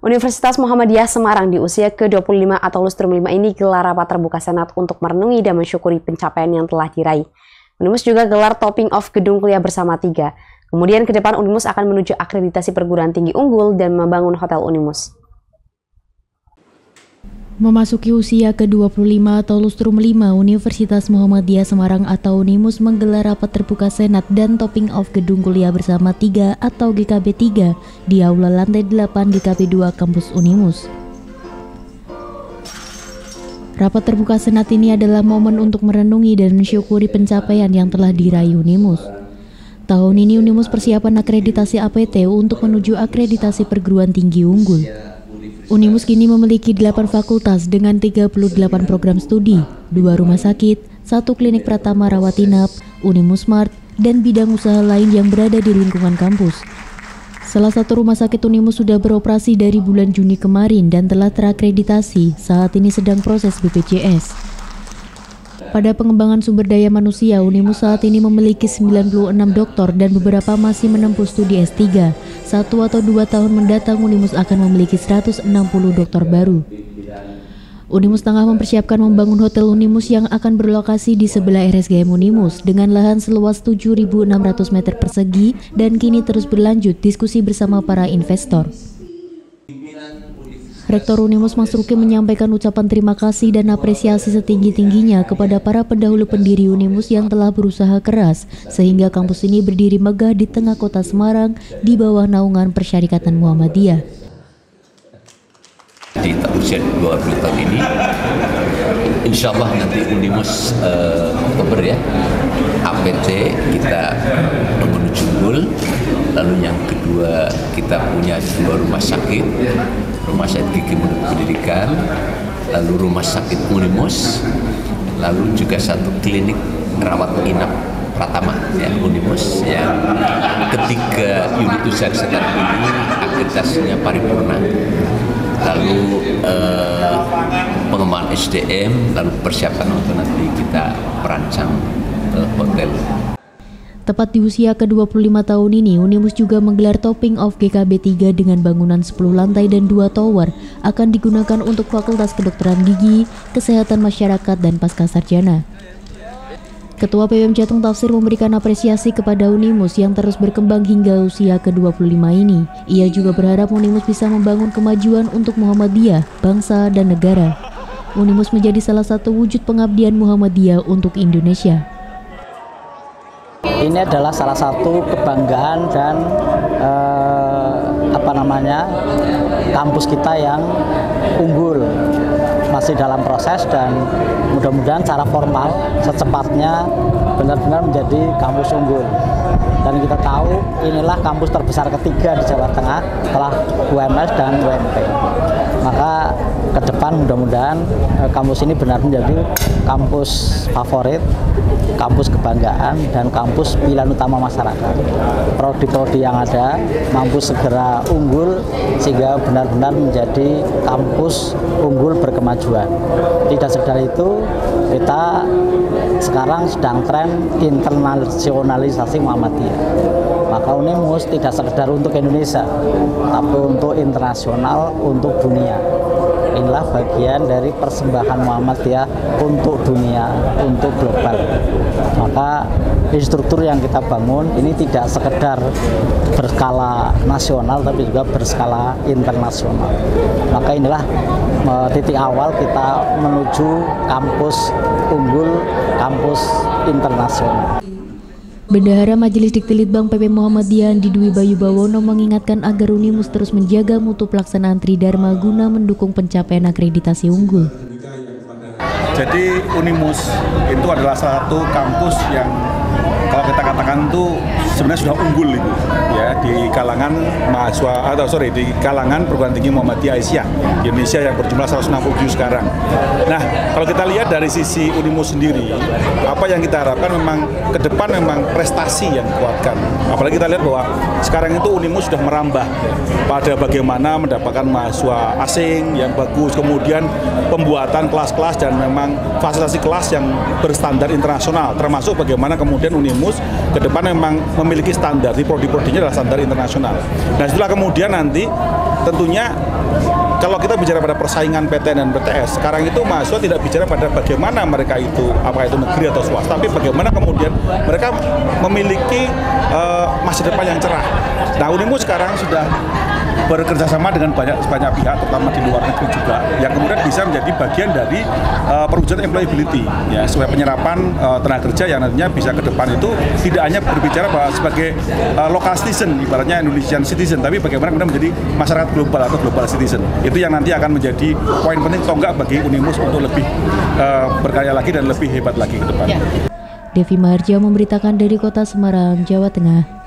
Universitas Muhammadiyah Semarang di usia ke-25 atau lustrum 5 ini gelar rapat terbuka Senat untuk merenungi dan mensyukuri pencapaian yang telah diraih. Unimus juga gelar topping off gedung kuliah bersama 3. Kemudian ke depan Unimus akan menuju akreditasi perguruan tinggi unggul dan membangun hotel Unimus. Memasuki usia ke-25 atau lustrum 5, Universitas Muhammadiyah Semarang atau Unimus menggelar rapat terbuka Senat dan topping off gedung kuliah bersama 3 atau GKB 3 di aula lantai 8 GKB 2 kampus Unimus. Rapat terbuka Senat ini adalah momen untuk merenungi dan mensyukuri pencapaian yang telah diraih Unimus. Tahun ini Unimus persiapan akreditasi APT untuk menuju akreditasi perguruan tinggi unggul. Unimus kini memiliki 8 fakultas dengan 38 program studi, 2 rumah sakit, 1 klinik pratama rawat inap, Unimus Smart, dan bidang usaha lain yang berada di lingkungan kampus. Salah satu rumah sakit Unimus sudah beroperasi dari bulan Juni kemarin dan telah terakreditasi, saat ini sedang proses BPJS. Pada pengembangan sumber daya manusia, Unimus saat ini memiliki 96 doktor dan beberapa masih menempuh studi S3. 1 atau 2 tahun mendatang Unimus akan memiliki 160 doktor baru. Unimus tengah mempersiapkan membangun hotel Unimus yang akan berlokasi di sebelah RSGM Unimus dengan lahan seluas 7.600 meter persegi dan kini terus berlanjut diskusi bersama para investor. Rektor Unimus Mas Ruki menyampaikan ucapan terima kasih dan apresiasi setinggi-tingginya kepada para pendahulu pendiri Unimus yang telah berusaha keras sehingga kampus ini berdiri megah di tengah kota Semarang di bawah naungan Persyarikatan Muhammadiyah. Di usia 20 tahun ini, insya Allah nanti Unimus Oktober ya, APT kita menuju unggul. Lalu yang kedua kita punya 2 rumah sakit gigi pendidikan, lalu rumah sakit Unimus, lalu juga 1 klinik rawat inap pratama ya Unimus. Yang ketiga unit usaha kesehatan ini akreditasinya paripurna. Lalu pengembangan SDM, lalu persiapan untuk nanti kita merancang hotel. Tepat di usia ke-25 tahun ini, Unimus juga menggelar topping off GKB 3 dengan bangunan 10 lantai dan 2 tower akan digunakan untuk Fakultas Kedokteran Gigi, Kesehatan Masyarakat, dan Pascasarjana. Ketua PWM Jateng Tafsir memberikan apresiasi kepada Unimus yang terus berkembang hingga usia ke-25 ini. Ia juga berharap Unimus bisa membangun kemajuan untuk Muhammadiyah, bangsa, dan negara. Unimus menjadi salah satu wujud pengabdian Muhammadiyah untuk Indonesia. Ini adalah salah satu kebanggaan dan kampus kita yang unggul, masih dalam proses dan mudah-mudahan secara formal secepatnya benar-benar menjadi kampus unggul. Dan kita tahu inilah kampus terbesar ketiga di Jawa Tengah setelah UMS dan UMP. Maka ke depan mudah-mudahan kampus ini benar menjadi kampus favorit, kampus kebanggaan, dan kampus pilihan utama masyarakat. Prodi-prodi yang ada mampu segera unggul sehingga benar-benar menjadi kampus unggul berkemajuan. Tidak sekedar itu, kita sekarang sedang tren internasionalisasi Muhammadiyah. Maka Unimus tidak sekedar untuk Indonesia, tapi untuk internasional, untuk dunia. Inilah bagian dari persembahan Muhammadiyah untuk dunia, untuk global. Maka struktur yang kita bangun ini tidak sekedar berskala nasional, tapi juga berskala internasional. Maka inilah titik awal kita menuju kampus unggul, kampus internasional. Bendahara Majelis Diktilitbang PP Muhammadiyah Andi Dwi Bayu Bawono mengingatkan agar Unimus terus menjaga mutu pelaksanaan Tridharma guna mendukung pencapaian akreditasi unggul. Jadi Unimus itu adalah salah satu kampus yang kalau kita katakan itu sebenarnya sudah unggul itu ya di kalangan mahasiswa di kalangan perguruan tinggi Muhammadiyah Aisyah di Indonesia yang berjumlah 167 sekarang. Nah, kalau kita lihat dari sisi Unimus sendiri, apa yang kita harapkan memang ke depan memang prestasi yang dikuatkan. Apalagi kita lihat bahwa sekarang itu Unimus sudah merambah pada bagaimana mendapatkan mahasiswa asing yang bagus, kemudian pembuatan kelas-kelas dan memang fasilitasi kelas yang berstandar internasional, termasuk bagaimana kemudian Unimus ke depan memang memiliki standar, di prodi-prodinya adalah standar internasional. Nah, setelah kemudian nanti tentunya kalau kita bicara pada persaingan PTN dan PTS, sekarang itu mahasiswa tidak bicara pada bagaimana mereka itu, apakah itu negeri atau swasta, tapi bagaimana kemudian mereka memiliki masa depan yang cerah. Nah, Unimus sekarang sudah bekerja sama dengan banyak pihak, terutama di luar negeri juga, yang kemudian bisa menjadi bagian dari perwujudan employability, ya, sesuai penyerapan tenaga kerja yang nantinya bisa ke depan itu tidak hanya berbicara bahwa sebagai local citizen, ibaratnya Indonesian citizen, tapi bagaimana kemudian menjadi masyarakat global atau global citizen. Itu yang nanti akan menjadi poin penting tonggak bagi Unimus untuk lebih berkarya lagi dan lebih hebat lagi ke depan. Devi Maharja memberitakan dari Kota Semarang, Jawa Tengah.